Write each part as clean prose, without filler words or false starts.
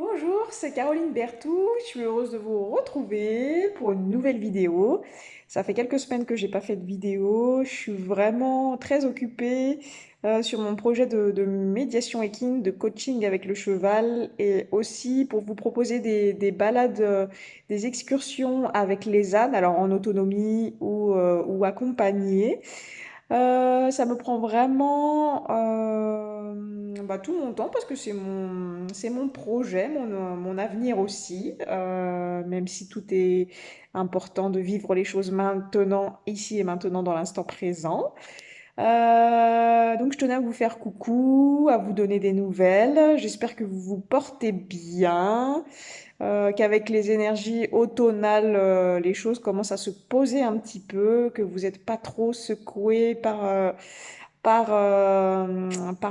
Bonjour, c'est Caroline Bertou. Je suis heureuse de vous retrouver pour une nouvelle vidéo. Ça fait quelques semaines que j'ai pas fait de vidéo. Je suis vraiment très occupée sur mon projet de médiation équine, de coaching avec le cheval et aussi pour vous proposer des balades, des excursions avec les ânes, alors en autonomie ou accompagnées. Ça me prend vraiment tout mon temps parce que c'est mon projet, mon avenir aussi, même si tout est important de vivre les choses maintenant, ici et maintenant, dans l'instant présent. Donc je tenais à vous faire coucou, à vous donner des nouvelles. J'espère que vous vous portez bien, qu'avec les énergies automnales, les choses commencent à se poser un petit peu, que vous n'êtes pas trop secoué par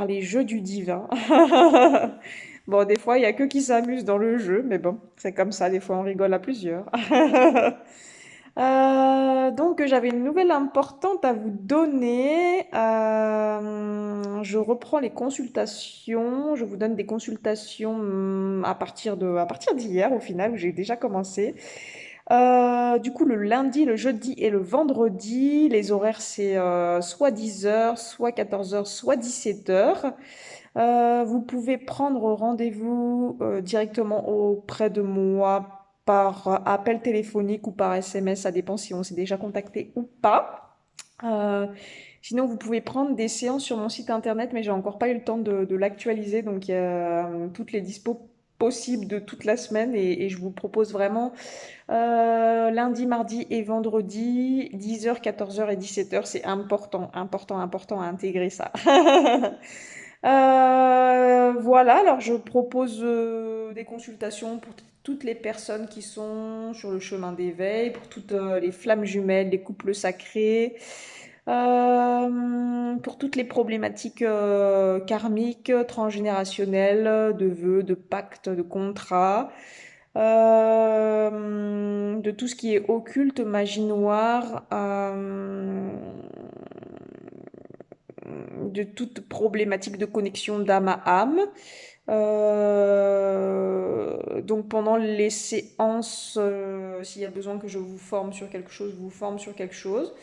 les jeux du divin. Bon, des fois, il y a que qui s'amusent dans le jeu, mais bon, c'est comme ça, des fois on rigole à plusieurs. Donc j'avais une nouvelle importante à vous donner. Je reprends les consultations. Je vous donne des consultations à partir d'hier au final où j'ai déjà commencé. Du coup, le lundi, le jeudi et le vendredi, les horaires c'est soit 10 heures, soit 14 heures, soit 17 heures. Vous pouvez prendre rendez-vous directement auprès de moi par appel téléphonique ou par SMS, ça dépend si on s'est déjà contacté ou pas. Euh, Sinon, vous pouvez prendre des séances sur mon site internet, mais j'ai encore pas eu le temps de l'actualiser, donc il y a toutes les dispos possibles de toute la semaine et je vous propose vraiment lundi, mardi et vendredi, 10 heures, 14 heures et 17 heures. C'est important, important, important à intégrer ça. Voilà, alors je propose des consultations pour toutes les personnes qui sont sur le chemin d'éveil, pour toutes les flammes jumelles, les couples sacrés, pour toutes les problématiques karmiques, transgénérationnelles, de vœux, de pactes, de contrats, de tout ce qui est occulte, magie noire, de toute problématique de connexion d'âme à âme. Donc pendant les séances, s'il y a besoin que je vous forme sur quelque chose, je vous forme sur quelque chose.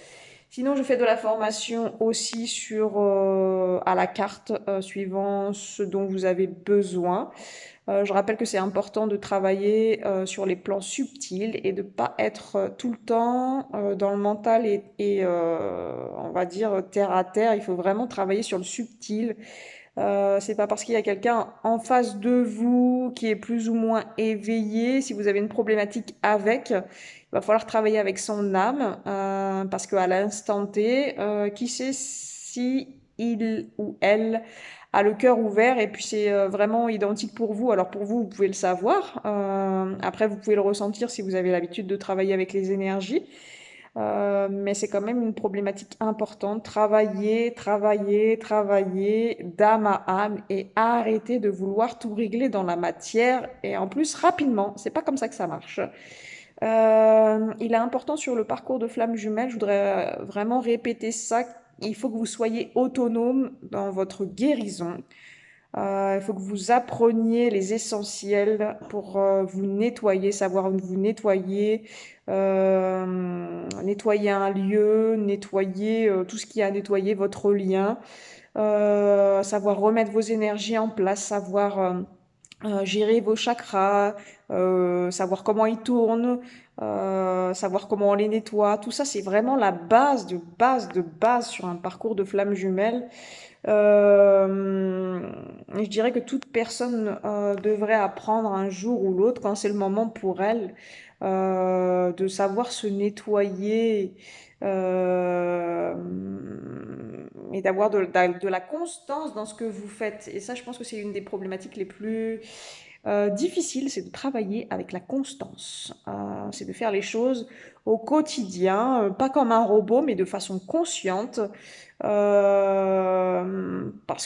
Sinon, je fais de la formation aussi sur à la carte, suivant ce dont vous avez besoin. Je rappelle que c'est important de travailler sur les plans subtils et de ne pas être tout le temps dans le mental on va dire terre à terre. Il faut vraiment travailler sur le subtil. C'est pas parce qu'il y a quelqu'un en face de vous qui est plus ou moins éveillé, si vous avez une problématique avec, il va falloir travailler avec son âme, parce qu'à l'instant T, qui sait si il ou elle a le cœur ouvert et puis c'est vraiment identique pour vous. Alors pour vous, vous pouvez le savoir. Après, vous pouvez le ressentir si vous avez l'habitude de travailler avec les énergies. Mais c'est quand même une problématique importante. Travailler, travailler, travailler d'âme à âme et arrêter de vouloir tout régler dans la matière et en plus rapidement. C'est pas comme ça que ça marche. Il est important sur le parcours de flamme jumelle, je voudrais vraiment répéter ça. Il faut que vous soyez autonome dans votre guérison. Il faut que vous appreniez les essentiels pour vous nettoyer, savoir où vous nettoyer, nettoyer un lieu, nettoyer tout ce qui a à nettoyer, votre lien, savoir remettre vos énergies en place, savoir gérer vos chakras, savoir comment ils tournent, savoir comment on les nettoie. Tout ça, c'est vraiment la base de base de base sur un parcours de flamme jumelle. Je dirais que toute personne devrait apprendre un jour ou l'autre, quand c'est le moment pour elle, de savoir se nettoyer euh, et d'avoir de la constance dans ce que vous faites. Et ça, je pense que c'est une des problématiques les plus difficiles, c'est de travailler avec la constance. C'est de faire les choses au quotidien, pas comme un robot, mais de façon consciente, parce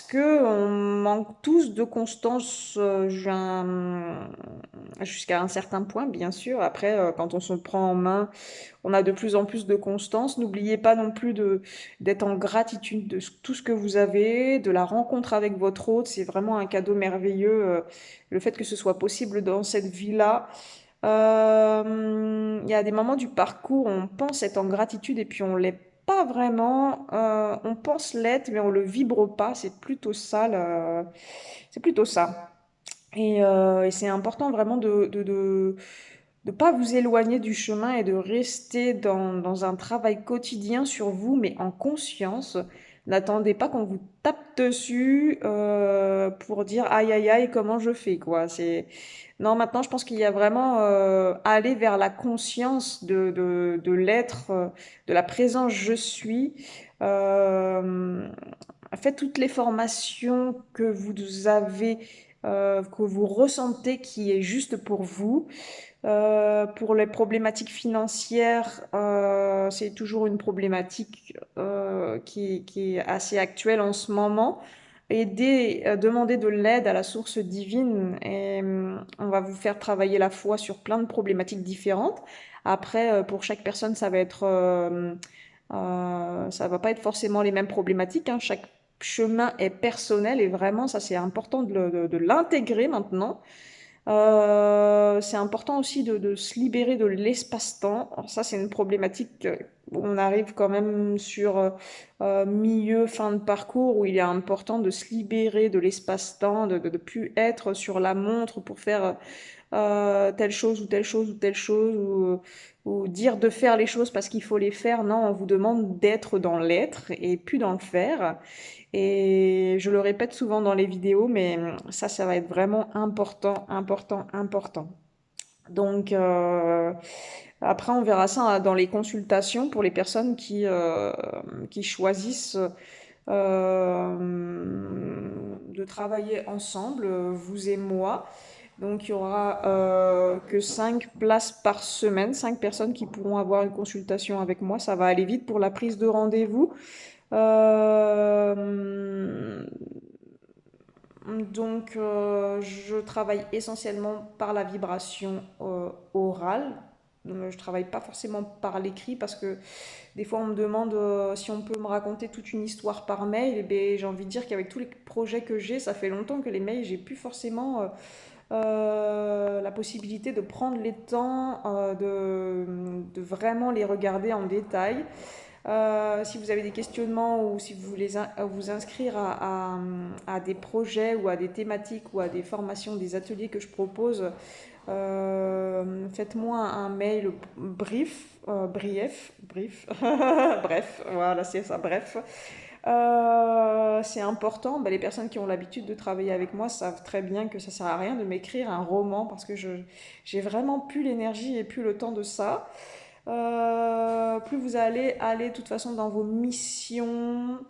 que on manque tous de constance jusqu'à un certain point, bien sûr. Après, quand on se prend en main, on a de plus en plus de constance. N'oubliez pas non plus d'être en gratitude de tout ce que vous avez, de la rencontre avec votre hôte. C'est vraiment un cadeau merveilleux, le fait que ce soit possible dans cette vie-là. Il y a des moments du parcours où on pense être en gratitude et puis on l'est pas vraiment. On pense l'être, mais on le vibre pas. C'est plutôt ça, c'est plutôt ça. Et c'est important vraiment de pas vous éloigner du chemin et de rester dans un travail quotidien sur vous, mais en conscience. N'attendez pas qu'on vous tape dessus pour dire aïe aïe aïe comment je fais quoi. Non, maintenant je pense qu'il y a vraiment aller vers la conscience de l'être, de la présence je suis. Euh, Faites toutes les formations que vous avez, que vous ressentez qui est juste pour vous. Pour les problématiques financières, c'est toujours une problématique qui est assez actuelle en ce moment. Demander de l'aide à la source divine et on va vous faire travailler la foi sur plein de problématiques différentes. Après, pour chaque personne, ça va pas être forcément les mêmes problématiques, hein. Chaque chemin est personnel et vraiment, ça c'est important de l'intégrer maintenant. C'est important aussi de se libérer de l'espace-temps. Alors ça, c'est une problématique où on arrive quand même sur milieu, fin de parcours, où il est important de se libérer de l'espace-temps, de plus être sur la montre pour faire telle chose ou telle chose ou telle chose, ou dire de faire les choses parce qu'il faut les faire. Non, on vous demande d'être dans l'être et plus dans le faire. Et je le répète souvent dans les vidéos, mais ça va être vraiment important, important, important. Donc, après, on verra ça dans les consultations pour les personnes qui choisissent de travailler ensemble, vous et moi. Donc, il y aura que 5 places par semaine, 5 personnes qui pourront avoir une consultation avec moi. Ça va aller vite pour la prise de rendez-vous. Euh, je travaille essentiellement par la vibration orale. Je travaille pas forcément par l'écrit parce que des fois on me demande si on peut me raconter toute une histoire par mail. Et ben, j'ai envie de dire qu'avec tous les projets que j'ai, ça fait longtemps que les mails, j'ai plus forcément la possibilité de prendre les temps de vraiment les regarder en détail. Si vous avez des questionnements ou si vous voulez vous inscrire à des projets ou à des thématiques ou à des formations, des ateliers que je propose, faites-moi un mail brief, bref, voilà, c'est ça, bref. C'est important. Ben, les personnes qui ont l'habitude de travailler avec moi savent très bien que ça sert à rien de m'écrire un roman parce que j'ai vraiment plus l'énergie et plus le temps de ça. Plus vous allez aller de toute façon dans vos missions,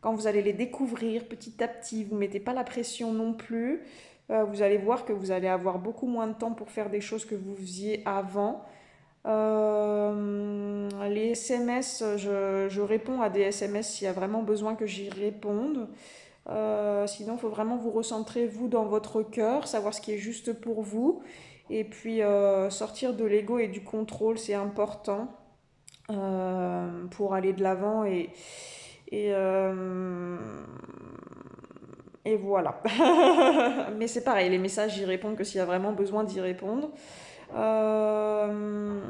quand vous allez les découvrir petit à petit, vous ne mettez pas la pression non plus. Vous allez voir que vous allez avoir beaucoup moins de temps pour faire des choses que vous faisiez avant. Les SMS, je réponds à des SMS s'il y a vraiment besoin que j'y réponde. Sinon, il faut vraiment vous recentrer, vous, dans votre cœur, savoir ce qui est juste pour vous. Et puis, sortir de l'ego et du contrôle, c'est important pour aller de l'avant. Et, euh, et voilà. Mais c'est pareil, les messages, j'y réponds que s'il y a vraiment besoin d'y répondre. Euh,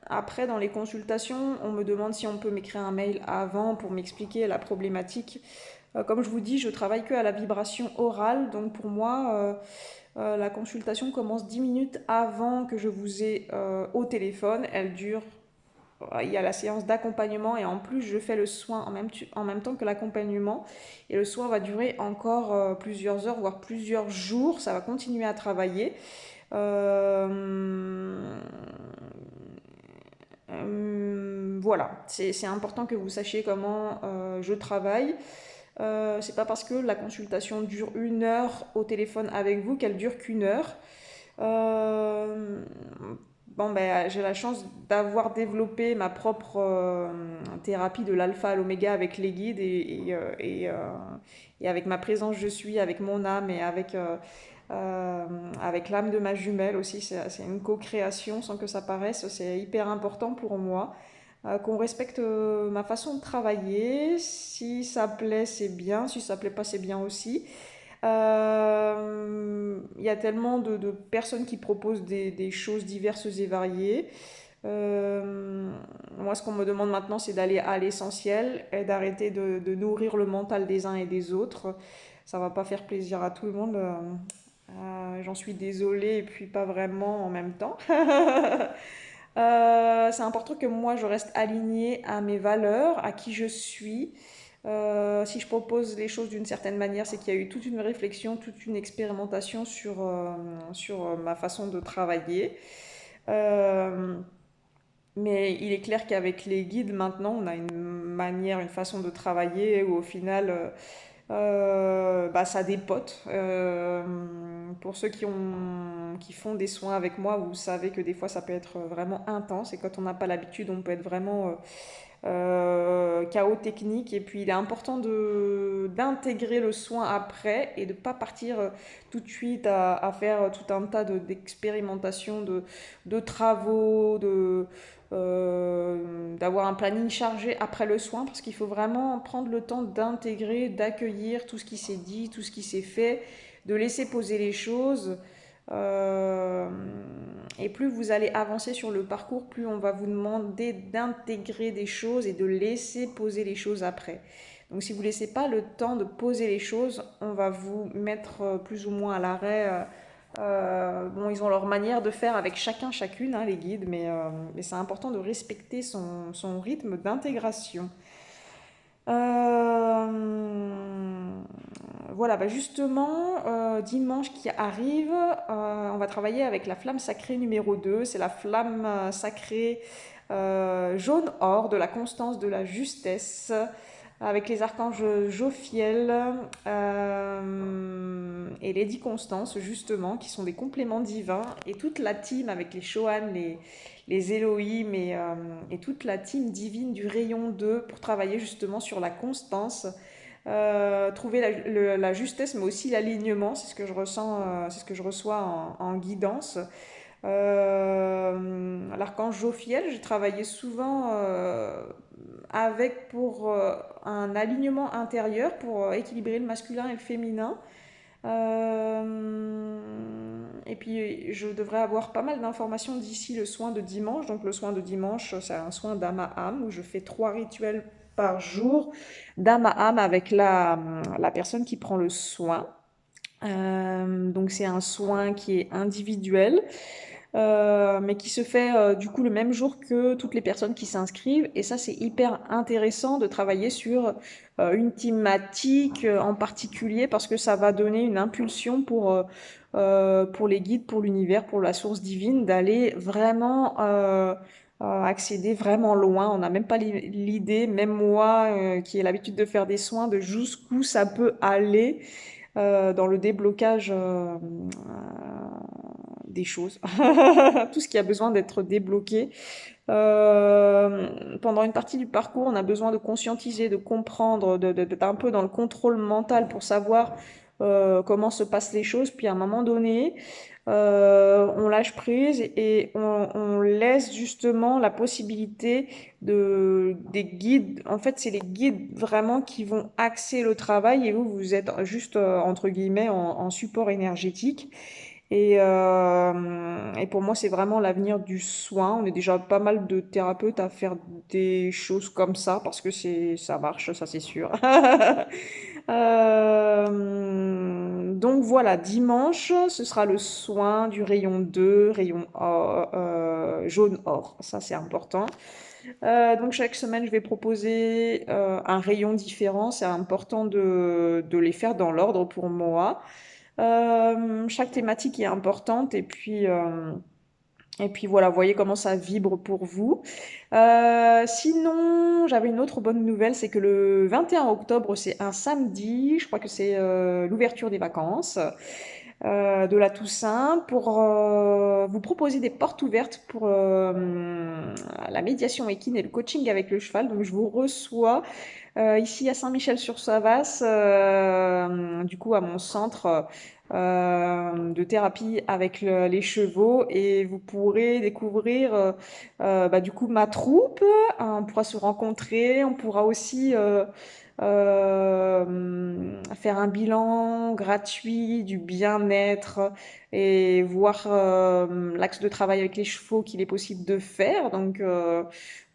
Après, dans les consultations, on me demande si on peut m'écrire un mail avant pour m'expliquer la problématique. Comme je vous dis, je travaille que à la vibration orale, donc pour moi, la consultation commence 10 minutes avant que je vous ai au téléphone. Elle dure, il y a la séance d'accompagnement et en plus je fais le soin en même temps que l'accompagnement. Et le soin va durer encore plusieurs heures, voire plusieurs jours. Ça va continuer à travailler. Euh, voilà, c'est important que vous sachiez comment je travaille. C'est pas parce que la consultation dure 1 heure au téléphone avec vous qu'elle dure qu'1 heure. Euh, bon, ben, j'ai la chance d'avoir développé ma propre thérapie de l'alpha à l'oméga avec les guides et avec ma présence je suis, avec mon âme et euh, avec l'âme de ma jumelle aussi. C'est une co-création sans que ça paraisse. C'est hyper important pour moi. Qu'on respecte ma façon de travailler. Si ça plaît, c'est bien. Si ça plaît pas, c'est bien aussi. Il y a tellement de personnes qui proposent des choses diverses et variées. Moi, ce qu'on me demande maintenant, c'est d'aller à l'essentiel et d'arrêter de nourrir le mental des uns et des autres. Ça va pas faire plaisir à tout le monde. J'en suis désolée et puis pas vraiment en même temps. C'est important que moi je reste alignée à mes valeurs, à qui je suis. Si je propose les choses d'une certaine manière, c'est qu'il y a eu toute une réflexion, toute une expérimentation sur ma façon de travailler. Euh, mais il est clair qu'avec les guides maintenant, on a une manière, une façon de travailler où au final, bah, ça dépote. Pour ceux qui font des soins avec moi, vous savez que des fois ça peut être vraiment intense et quand on n'a pas l'habitude, on peut être vraiment chaos technique. Et puis il est important d'intégrer le soin après et de ne pas partir tout de suite à faire tout un tas d'expérimentations, de travaux, d'avoir un planning chargé après le soin parce qu'il faut vraiment prendre le temps d'intégrer, d'accueillir tout ce qui s'est dit, tout ce qui s'est fait, de laisser poser les choses. Euh, et plus vous allez avancer sur le parcours, plus on va vous demander d'intégrer des choses et de laisser poser les choses après. Donc si vous ne laissez pas le temps de poser les choses, on va vous mettre plus ou moins à l'arrêt. Bon, ils ont leur manière de faire avec chacun, chacune, hein, les guides, mais c'est important de respecter son rythme d'intégration. Euh, voilà, bah justement, dimanche qui arrive, on va travailler avec la flamme sacrée numéro 2. C'est la flamme sacrée jaune or de la constance, de la justesse, avec les archanges Jophiel et Lady Constance, justement, qui sont des compléments divins, et toute la team avec les Shohan, les Elohim et toute la team divine du rayon 2 pour travailler justement sur la constance, trouver la justesse, mais aussi l'alignement. C'est ce que je ressens, c'est ce que je reçois en guidance. L'archange Jophiel, j'ai travaillé souvent avec pour un alignement intérieur, pour équilibrer le masculin et le féminin. Et puis, je devrais avoir pas mal d'informations d'ici le soin de dimanche. Donc, le soin de dimanche, c'est un soin d'âme à âme où je fais 3 rituels par jour d'âme à âme avec la personne qui prend le soin. Donc, c'est un soin qui est individuel mais qui se fait du coup le même jour que toutes les personnes qui s'inscrivent. Et ça, c'est hyper intéressant de travailler sur une thématique en particulier parce que ça va donner une impulsion pour les guides, pour l'univers, pour la source divine, d'aller vraiment accéder vraiment loin. On n'a même pas l'idée, même moi qui ai l'habitude de faire des soins, de jusqu'où ça peut aller dans le déblocage des choses, tout ce qui a besoin d'être débloqué. Pendant une partie du parcours, on a besoin de conscientiser, de comprendre, d'être un peu dans le contrôle mental pour savoir comment se passent les choses. Puis à un moment donné, on lâche prise et on laisse justement la possibilité des guides. En fait, c'est les guides vraiment qui vont axer le travail et vous êtes juste, entre guillemets, en support énergétique. Et pour moi, c'est vraiment l'avenir du soin. On est déjà pas mal de thérapeutes à faire des choses comme ça parce que ça marche, ça c'est sûr. Donc voilà, dimanche, ce sera le soin du rayon 2, rayon jaune or. Ça, c'est important. Donc chaque semaine, je vais proposer un rayon différent. C'est important de les faire dans l'ordre pour moi. Chaque thématique est importante et puis voilà, voyez comment ça vibre pour vous. Sinon, j'avais une autre bonne nouvelle, c'est que le 21 octobre, c'est un samedi, je crois que c'est l'ouverture des vacances. de la Toussaint pour vous proposer des portes ouvertes pour la médiation équine et le coaching avec le cheval. Donc je vous reçois ici à Saint-Michel-sur-Savas, du coup à mon centre de thérapie avec les chevaux, et vous pourrez découvrir bah, du coup ma troupe. On pourra se rencontrer, on pourra aussi faire un bilan gratuit du bien-être et voir l'axe de travail avec les chevaux qu'il est possible de faire. Donc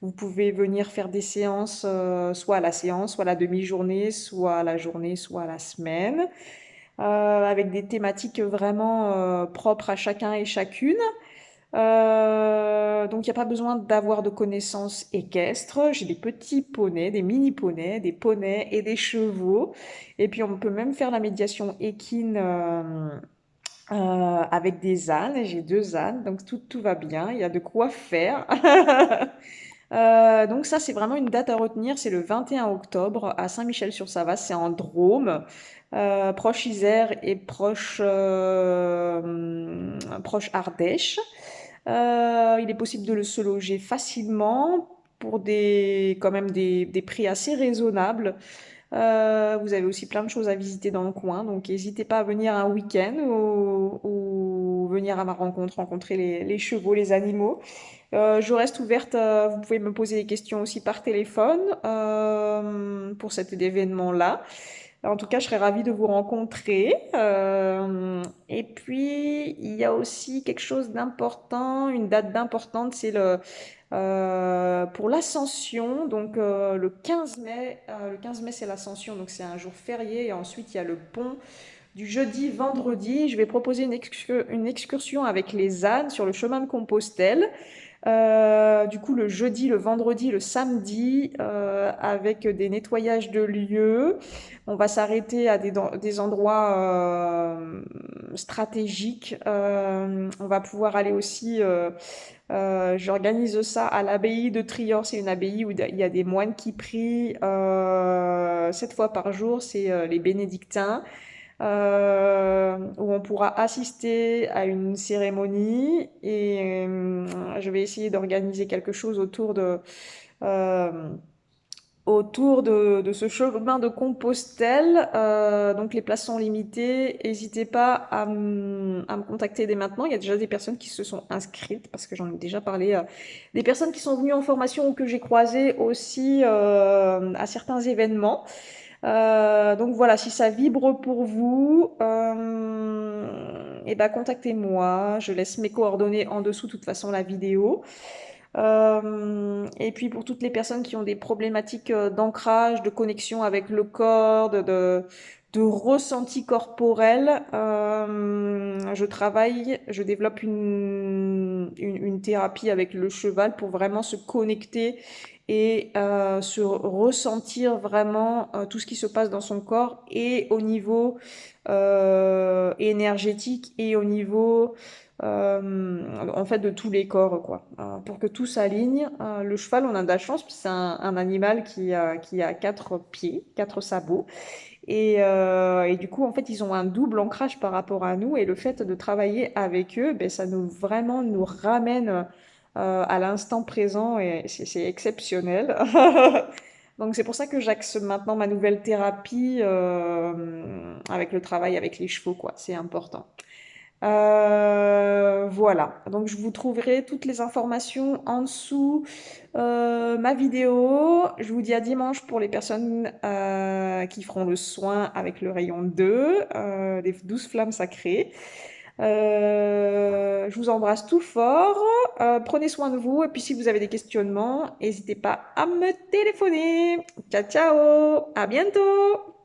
vous pouvez venir faire des séances, soit à la séance, soit à la demi-journée, soit à la journée, soit à la semaine, avec des thématiques vraiment propres à chacun et chacune. Donc il n'y a pas besoin d'avoir de connaissances équestres. J'ai des petits poneys, des mini poneys, des poneys et des chevaux. Et puis on peut même faire la médiation équine avec des ânes. J'ai 2 ânes, donc tout va bien. Il y a de quoi faire. Donc ça, c'est vraiment une date à retenir. C'est le 21 octobre à Saint-Michel-sur-Savas. C'est en Drôme, proche Isère et proche Ardèche. Il est possible de se loger facilement pour quand même des prix assez raisonnables. Vous avez aussi plein de choses à visiter dans le coin, donc n'hésitez pas à venir un week-end ou venir à ma rencontre, rencontrer les chevaux, les animaux. Je reste ouverte, vous pouvez me poser des questions aussi par téléphone pour cet événement-là. En tout cas, je serais ravie de vous rencontrer. Et puis, il y a aussi quelque chose d'important, une date d'importante, c'est pour l'Ascension. Donc, le 15 mai, c'est l'Ascension, donc c'est un jour férié. Et ensuite, il y a le pont du jeudi, vendredi. Je vais proposer une excursion avec les ânes sur le chemin de Compostelle. Du coup, le jeudi, le vendredi, le samedi, avec des nettoyages de lieux. On va s'arrêter à des endroits stratégiques. On va pouvoir aller aussi, j'organise ça à l'abbaye de Trior. C'est une abbaye où il y a des moines qui prient 7 fois par jour. C'est les bénédictins, où on pourra assister à une cérémonie, et je vais essayer d'organiser quelque chose euh, autour de ce chemin de Compostelle. Donc les places sont limitées. N'hésitez pas à me contacter dès maintenant. Il y a déjà des personnes qui se sont inscrites parce que j'en ai déjà parlé. Des personnes qui sont venues en formation ou que j'ai croisées aussi à certains événements. Donc voilà, si ça vibre pour vous, et ben contactez-moi. Je laisse mes coordonnées en dessous, de toute façon, la vidéo. Et puis pour toutes les personnes qui ont des problématiques d'ancrage, de connexion avec le corps, de ressenti corporel, je développe une thérapie avec le cheval pour vraiment se connecter et se ressentir vraiment tout ce qui se passe dans son corps, et au niveau énergétique et au niveau en fait de tous les corps, quoi. Pour que tout s'aligne. Le cheval, on a de la chance, parce que c'est un animal qui a 4 pieds, 4 sabots. Et du coup, en fait, ils ont un double ancrage par rapport à nous. Et le fait de travailler avec eux, ben, ça vraiment nous ramène à l'instant présent, et c'est exceptionnel. Donc c'est pour ça que j'axe maintenant ma nouvelle thérapie avec le travail avec les chevaux, quoi. C'est important. Voilà, donc je vous trouverai toutes les informations en dessous ma vidéo. Je vous dis à dimanche pour les personnes qui feront le soin avec le rayon 2 des 12 flammes sacrées. Je vous embrasse tout fort. Prenez soin de vous, et puis si vous avez des questionnements, n'hésitez pas à me téléphoner. Ciao, ciao, à bientôt.